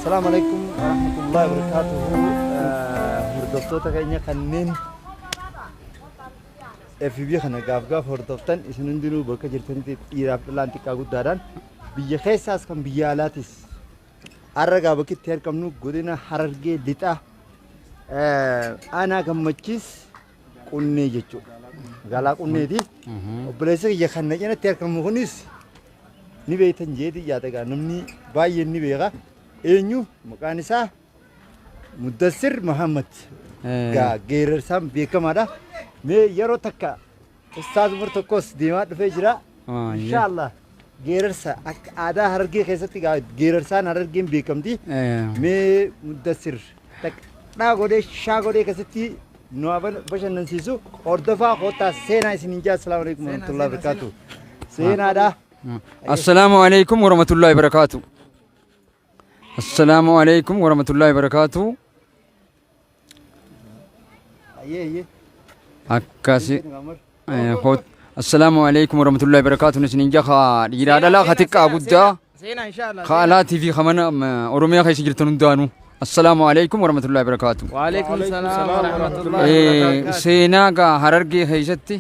السلام عليكم ورحمة الله وبركاته. هردفتوتا كأني خنين في بيخنا قاف هردفتان إسنندلو بكا جرتني إيراب لانتيكا قدران بيخيساس كم بيالاتيس أرجع بكي تيار كمنو قدنا حررجي ديتا أنا كم مچيس كوني جتو قالا كوني دي وبلسه يخنا جنا تيار كم مخنيس نبيتن جدي ياتكا نمني باين نبيغا إنيو مكانسا مدثر محمد غير سام بيكم هذا مي يرو تكا استاذ مرتكوس ديمات فيجرا إن شاء الله غير سا هذا هرجي خيستي غير سا هرجي بيكم دي مي مدثر تك نا غودي شا غودي كستي نوابن بشن نسيسو أردفا خوتا سينا سنينجا السلام عليكم ورحمة الله وبركاته سينا دا السلام عليكم ورحمة الله وبركاته السلام عليكم ورحمة الله وبركاته أكاسي خود السلام عليكم ورحمة الله وبركاته نسنين جاخا يرادا لا خاتك أبودا خالاتي في خمنا أوروميا خيس جرتون دانو السلام عليكم ورحمة الله وبركاته وعليكم السلام ورحمة الله وبركاته سينا كا هررجي خيستي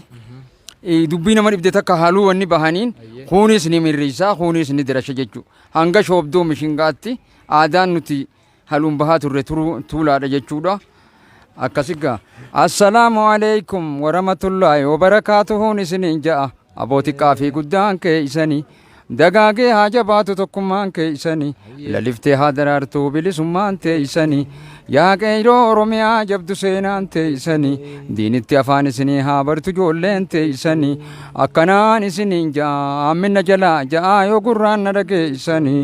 دبينا من بدأت كهالو وني بهانين خونيس نمر ريسا خونيس ندرش جيجو هنگا شوبدو مشينغاتي آدان نتي هلوم بهات الرترو تولا رجيجودا أكاسيكا السلام عليكم ورحمة الله وبركاته نسنين جاء أبوتي كافي قدان كيساني دقاقي حاجباتو تقمان كيساني للفتي هادرارتو بلسمان تيساني يا كيرو روميا جبدو سينان تيساني دين اتفاني سني هابرتو جولين تيساني أكنان سنين جا من جلا جا يو قران نرقيساني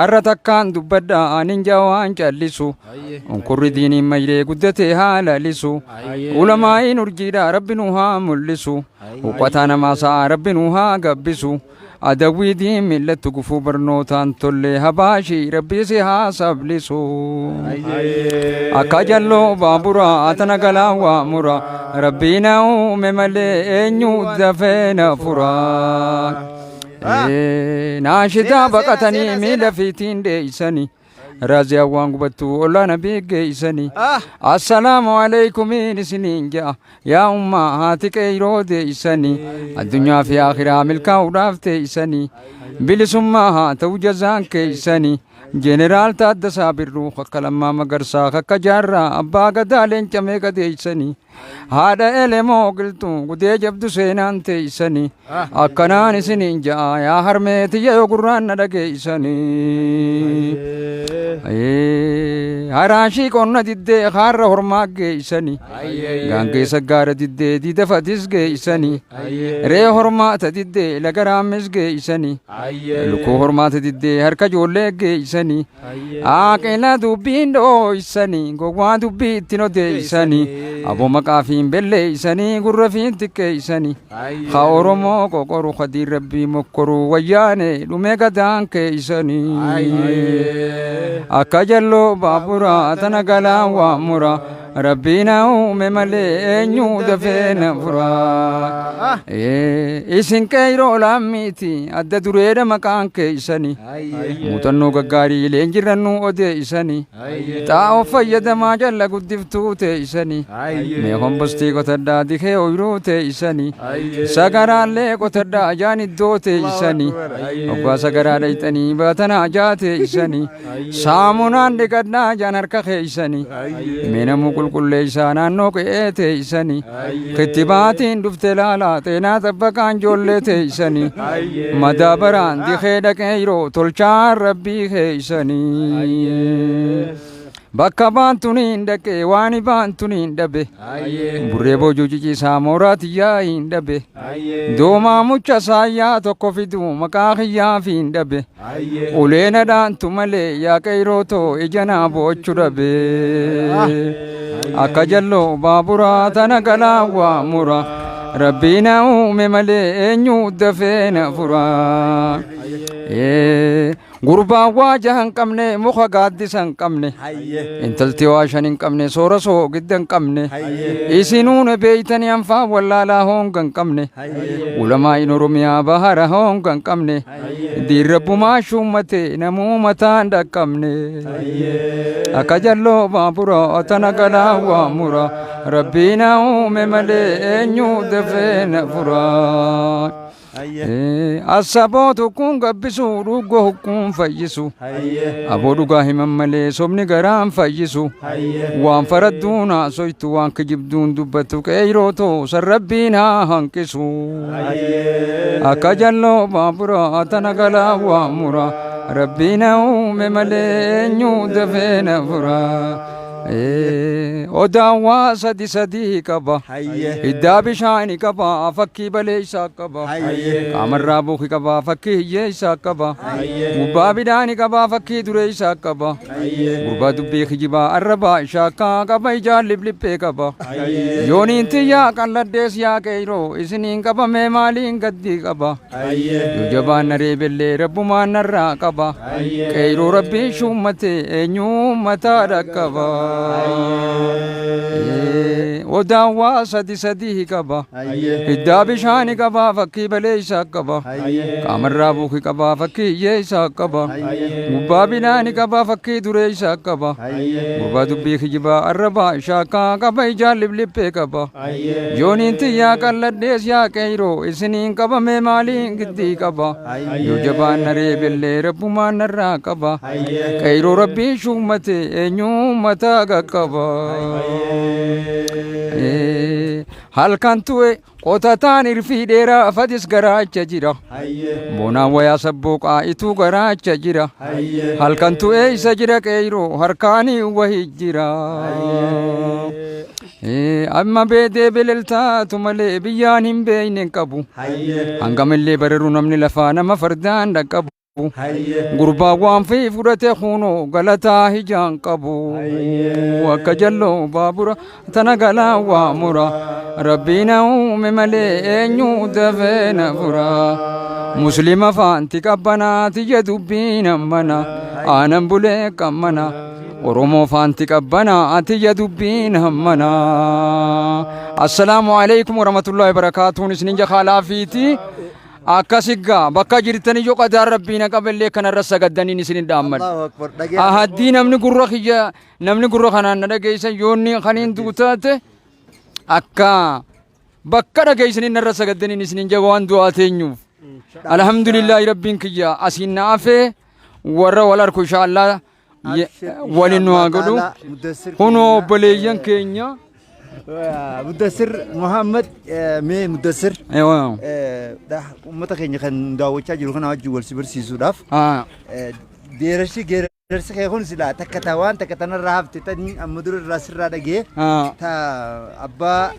أرتكان دبدا آنين جوان جالسو انكر ديني مجري قدتي هالا لسو علماء نرجيدا ربنوها ملسو وقتانا ما سا ربنوها قبسو أدوي دين ملة تقفو برنوتان تولي هباشي ربي سيها سبلسو أكاجلو بابورا أتنا قلا وامورا ربينا مملي إنيو دفين فرا ناشدا بقتني ميلا فيتين ديساني رازي أوان قبطو الله نبي جيساني السلام عليكم نسنين جا يا أمة هاتك إيرو ديساني الدنيا في آخرها ملكا وداف تيساني بلسمها توجزان كيساني جنرال تاد صابر روح كلام مغرسا كجارا أبا قدالين كميك ديساني هذا إلمو قلتو قدي جبدو سينان تيساني أكنان سنين جا يا هرميتي يا قران ندقيساني هراشي كنا ديدي خار هرما جيساني غانكي سجار ديدي دي دفتيس جيساني ري هرما تديدي لغرامس جيساني لكو هرما تديدي هركا جولي جيساني آكينا دوبين دو إساني غوان دوبي تينو ديساني أبو مكافين بلي إساني غرفين تكي إساني خاورمو كوكورو خدير ربي مكورو وياني لوميغا دان كي إساني أكاجلو بابورا تنقلا وامورا ربنا مملي إنيو دفين فرا إسن كيرو لاميتي أدى دريد مكان كيساني موتنو غغاري لنجرنو أدى إساني تاو فيد ما جل قدفتو تيساني ميهم بستي قتدا دخي ويرو تيساني ساقران لي قتدا جاني دو تيساني وقا ساقران ليتني باتنا جا تيساني سامونان دقدنا جانرك خيساني مينمو كل إنسان نوك إيتيساني كتباتين دفتلالا تينا تبكان جولتيساني مدابران دي خيدك إيرو تلچار ربي خيساني بكا بانتونين دكي واني بانتونين دبي بريبو جوجي سامورات ياين دبي دوما مچا سايا توكو في دو مكاخيا فين دبي ولينا دان تمالي يا كيروتو إجانا بوچو دبي أكاجلو بابورا تنقلا وامورا ربنا مملي إنيو دفين فرا gurbaa waaja hin qabne muka gaaddisa hin qabne intalti waa shan hin qabne soora soogidda hin qabne isinuun beeytanii anfaa wallaalaa honga hin qabne ulamaa'iin oromiyaa bahara honga hin qabne diirrabbumaa shummate namuu mataan dhaqqabne akka jalloo baabura tana galaa waamura rabbiina uume malee eenyuu dafee na furaa asabootu kun gabbisu dhugoo kun fayyisu aboo dhugaa himan malee sobni garaan fayyisu waan faradduun haasoytu waan kijibduun dubbatu qeeyrooto san rabbiin haa hanqisu akka jalloo baabura tana galaa waamura rabbiina uume malee eenyuu dafee na furaa odaan waa sadi sadii qaba hiddaa bishaani qaba fakkii baleeysaa qaba qaamarraa buuki qaba fakkii hiyyeeysaa qaba gubbaa bidhaani qaba fakkii dureeysaa qaba gurbaa dubbii kijibaa arrabaa shaakkaa qaba ijaan lipliphee qaba yooniin tiyyaa qalladdees yaa qeeyroo isiniin qabamee maaliin gaddii qaba yoo jabaan naree bellee rabbumaan narraa qaba qeeyroo rabbiin shummate eenyuu mataa dhaqqaba odaan waa sadi sadii qaba hiddaa bishaani qaba fakkii baleeysaa qaba qaamarraa buuki qaba fakkii hiyyeeysaa qaba gubbaa bidhaani qaba fakkii dureeysaa qaba gurbaa dubbii kijibaa arrabaa shaakkaa qaba ijaan lipliphee qaba yooniin tiyyaa qalladhees yaa qeeyroo isiniin qabamee maaliin giddii qaba yoo jabaan naree bellee rabbumaan narraa qaba qeeyroo rabbiin shummate eenyuu mataa qaqqaba halkan tu'e qotataan irfii dheeraa fadis garaacha jira bonaan wayaa sabbooqaa ituu garaacha jira halkan tu'e isa jira qeeyroo harkaanii wahii jira amma beedee beleltaatu malee biyyaan hin beeyne qabu hangamillee bararuu namni lafaa nama fardaan dhaqqabu gurbaa waan fi fudhate kunoo galataa hijaan qabu akka jalloo baabura tana galaa waamura rabbiina uume malee eenyuu dafee na fura muslima faanti qabbanaatiyya dubbiin ammana aanan bulee qammana oromoo faanti qabbanaatiyya dubbiin ammana assalaamu alaikum warahmatullahi wabarakaatuun isinin jakaalaafiiti akkasigaa bakka jirtanii yoo qadaan rabbiina qaballee kanarra sagaddaniin isinin dhaamman ahaddii namni gurra kanaan na dhageeysan yoonni kaniin duutaate akka bakka dhageeysaniin narra sagaddaniin isinin jaba waan du'aa teenyuuf alhamdulillaahi rabbiin kiyya asiin na afee warra wal arku inshaallah walin nu haa godhu kunoo obboleeyyan keenya مدثر محمد مي مدثر ايوه ده امتا كينيا كان داوچا جيرو كان واجي ول سيبر سيسوداف ديرشي غيرشي كيكون سلا تكتاوان تكتنا رافت تني امدور راسرا دغه تا ابا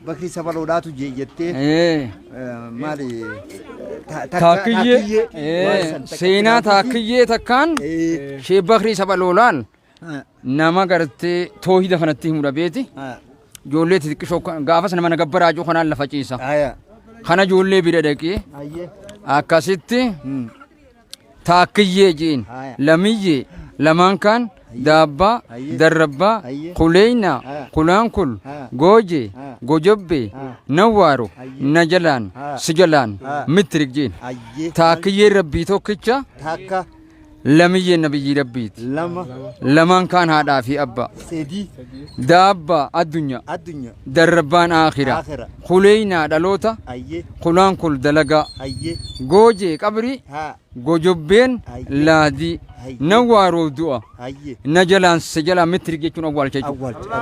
بكري سبلوداتو جيجتي مالي تاكيه سينا تاكيه تكان شي بكري سبلولان nama gartee toohida kanatti himudha beeti ijoollee xixiqqishoo gaafas nama nagabbaraa jiru kanaan lafa ciisa kana ijoollee bira dhaqee akkasitti taakkiyyee jeen lamiyyee lamaan kan daabbaa darrabbaa kuleyna kulaankul gooje gojobbe nawwaaro najalaan sijalaan mitrik jeen taakkiyyee rabbii tokkicha لمية نبي ربيت لمن كان هذا في أبا دابا الدنيا دربان آخرة خلينا دلوتا خلان كل دلقا جوجي كبري جوجبين لادي نوارو دوا نجلان سجلا متري كون أول شيء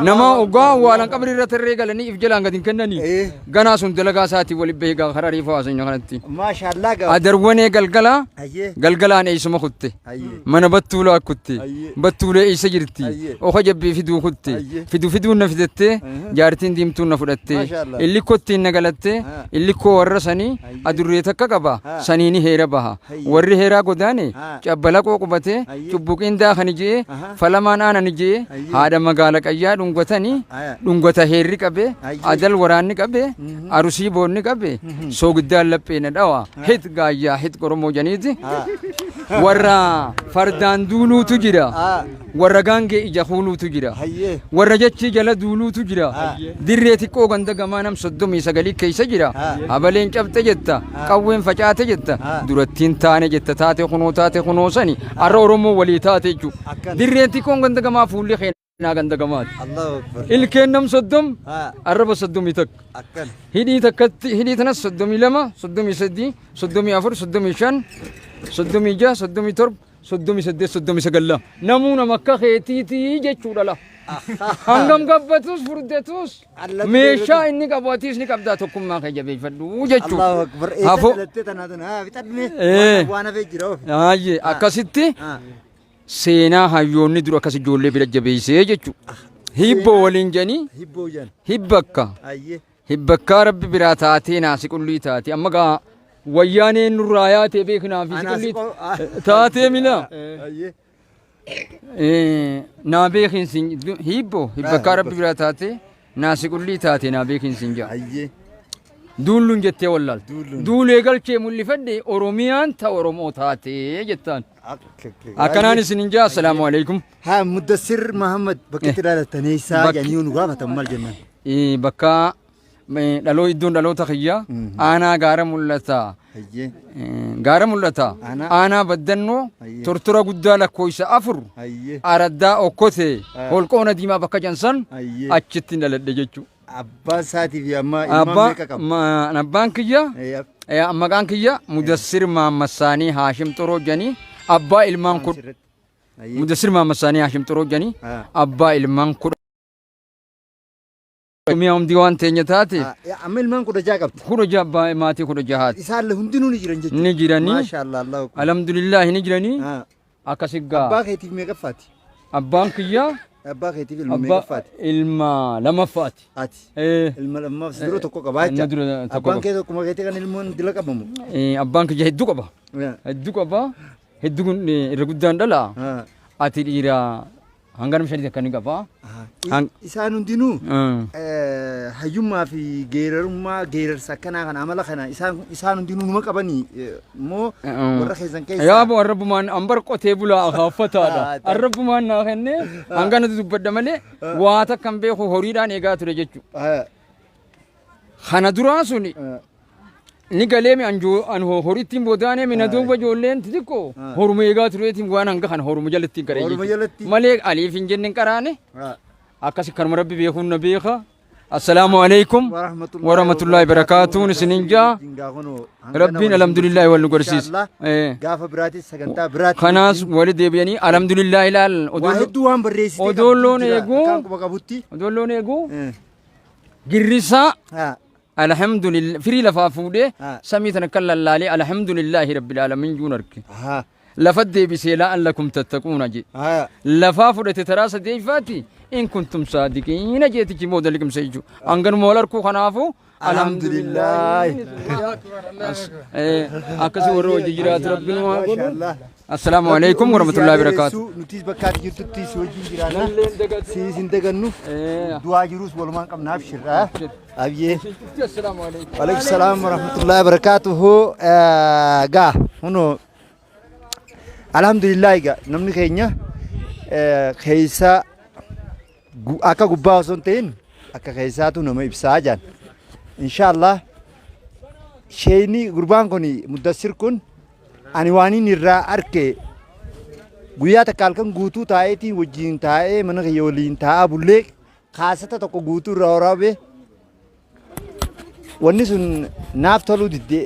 نما أوجا والا كبري رتريجا لني إفجلان قدين كنني غنا سون دلقا ساتي ولي بيجا خراري فاسين يغنتي ما شاء الله أدروني قلقلا أنا إيش ما خدته من بتولا كتي بتولا إيش جرتي أو خجب فيدو كتي فيدو نفدته جارتين ديمتون نفدته اللي كتي نقلته اللي كورسني أدريتك كبا سنيني هيرا بها وري هيرا قداني جبلا كوكبته cubbuqiin daakani jee falamaan aanani jee haadha magaala qayyaa dhungota heerri qabe adal waraanni qabe arusii boonni qabe soogiddaan lapheena dhawa hit gaayyaa hit qoromoo janiiti warra fardaan duuluutu jira warra gaangee ija kuuluutu jira warra jechi jala duuluutu jira dirree xiqqoo ganda gamaa nam 39 keessa jira abaleen cabxe jetta qawween facaate jetta durattiin taane jetta taate kunoo sani arra oromoo walii taate jechu dirreen xiqqoon ganda gamaa fuullee keenyaa ganda gamaati ilkeen nam 30 arraba 30 tak hidhii takkatti hidhii tanas 32 33 34 35 36 37 38 namuuna makka keetiitii jechuudha la hangam gabbatus furdatus meeshaa inni qabaatiis ni qabdaa tokkummaa kee jabeeffadhu jechuudha Allahu akbar Hafu- eessa tanaatana bitadme Eh. waan hafee jira Aayye akkasitti seenaa hayyoonni dura akkas ijoollee bira jabeessee jechuudha hibboo waliin janii hibboo jan hibbakka ayyee hibbakkaa rabbi biraa taatee naasi qullii taate amma gaa wayyaaneen nurraa yaatee beeknaa fi qullii taatee mila ayyee naa beekinsin hibboo hibbakkaa rabbi biraa taate naasi qullii taate naa beekinsin jaa ayyee duulluun jettee wallaal Duulluun. duulee galchee mul'ifadhe oromiyaan ta oromoo taatee jettaan akkanaan isinin jaa assalaamu alaikum ها مدثر محمد بكت لا تنيسا بك- يعني ونقام تمال جنة bakka dhaloo iddoon dhaloota kiyyaa aanaa gaara mul'ata هيا gaara mul'ata Aanaa- aanaa baddannoo Ayyee. tortora guddaa lakkoofsa 4 هيا araddaa okkote holqoona diimaa bakka jansan Ayyee. achitti dhaladhe jechuu أبا ساتي في أما إمام ميكا كم abbaan kiyya هيا maqaan kiyya mudassir maammassaanii haashim xoroo janii abbaa ilmaan kudha هيا mudassir maammassaanii haashim xoroo janii آه. abbaa ilmaan kudha mi'a humdii waan teenya taate أما المن كده جاكبت kudha jaha maatii kudha jahaati إسال له هندنو نجرن جد ni jiranii ما شاء الله الله أكبر alhamdulillahi ni jiranii آه. akkasiggaa أبا خيتي في ميكا فاتي abbaan kiyyaa أبا خيتي في الميكا abbaa فاتي ilma lamaffaati آتي Eh, لما سدرو تكو كبايتا Ilma dura tokko أبان qaba. كده كم خيتي كان المن دلك أبامو abbaan kiyya hedduu qaba hedduu qaba hedduu kun irra guddaan dhala آه ati dhiira hangana shanii akka ni qaba Hang- إسان هندنو hayyummaa fi geerarummaa geerarsa akkanaa kana amala kana isaan hundinuu numa qabanii immoo warra keessan keessa yaabo arrabbumaan ambar qotee bulaa akaaffataadha arrabbumaan naa kenne hangana dubbadda malee waa takkan beeku horiidhaan eegaa ture jechu kana duraa suni ni galeemi an horittiin boodaane mina duuba ijoolleen xixiqqoo horuma eegaa tureetiin waan hanga kana horuma jalattiin qaree Horuma jalatti. jechuudha malee aliif hin jenne qaraane akkasi kanuma rabbi beekuun na beeka assalaamu alaikum warahmatullaahi barakaatuun isinin jaa rabbiin alhamdulillaahi wal nu garsiisa gaafa biraatis sagantaa biraatti kanaas wali deebi'anii alhamdulillaahi ilaal waa hedduu waan barreessite odoolloon eeguu kan quba qabutti odoolloon eeguu girrisaa alhamdulillah firii lafaa fuudhee samii tana kan lallaalee alhamdulillahi rabbil aalamiin juun arge lafa deebisee la'allakum tattaquuna je lafaa fudhate taraa sadeeyfaati in kuntum saadiqiina jeetichi booda liqimsa jechuu hanganuma wal arkuu kanaafu alhamdulillahi akkasi warra hojii jiraatu rabbiin waa godhu assalaamu alaikum warahmatullahi wabarakaatu nutis bakka ati jirtutti si wajjin jiraanna siis hin dagannu du'aa jirus walumaan qabnaaf shirraa abiyyee assalaamu alaikum Waalaikum salaam warahmatullahi wabarakatuhu. Gaa huno alhamdulillah gaa namni keenya keessa akka gubbaa osoo hin ta'in akka keessaatu nama ibsaa jaan. Inshallah sheeyni gurbaan kun muddassir kun ani waaniin irraa arke guyyaa takka halkan guutuu taa'eetii wajjin taa'ee mana kiyya waliin taa'aa bullee kaasata tokko guutuu irraa waraabee wanni sun naaf toluu diddee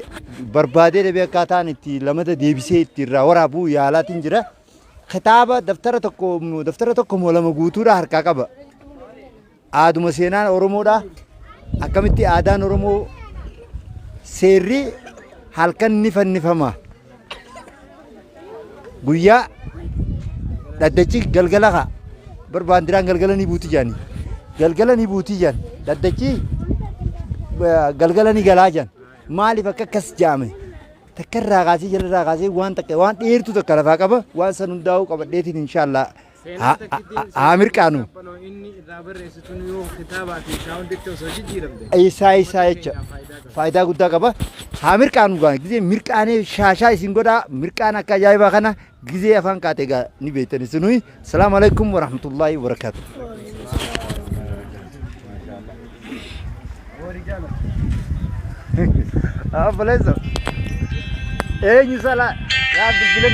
barbaadee dhabee akkaataan itti lamata deebisee itti irraa waraabuu yaalaatiin jira. Kitaaba daftara tokko moo lama guutuudha harkaa qaba. Aaduma seenaan Oromoodha. Akkamitti aadaan Oromoo seerri halkan ni fannifama. Guyyaa dhaddachi galgala haa barbaandiraan galgala ni buuti jaani. Galgala ni buuti jaan dhaddachi galgala ni galaa jaan maaliif akka akkas jaame takka irraa kaasee jala irraa kaasee waan takka waan dheertuu takka lafaa qaba waan san hundaa'uu qabadheetiin inshaallah haa mirqaanu isaa jecha faayidaa guddaa qaba. Haa mirqaanu gaa gizee mirqaanee shaashaa isin godhaa mirqaan akka ajaa'ibaa kana gizee afaan kaatee gaa ni beektan isinui. Salaamu alaikum wa rahmatullahi wa barakaatu. Apa lezo? Eenyu sala yaa bilbilan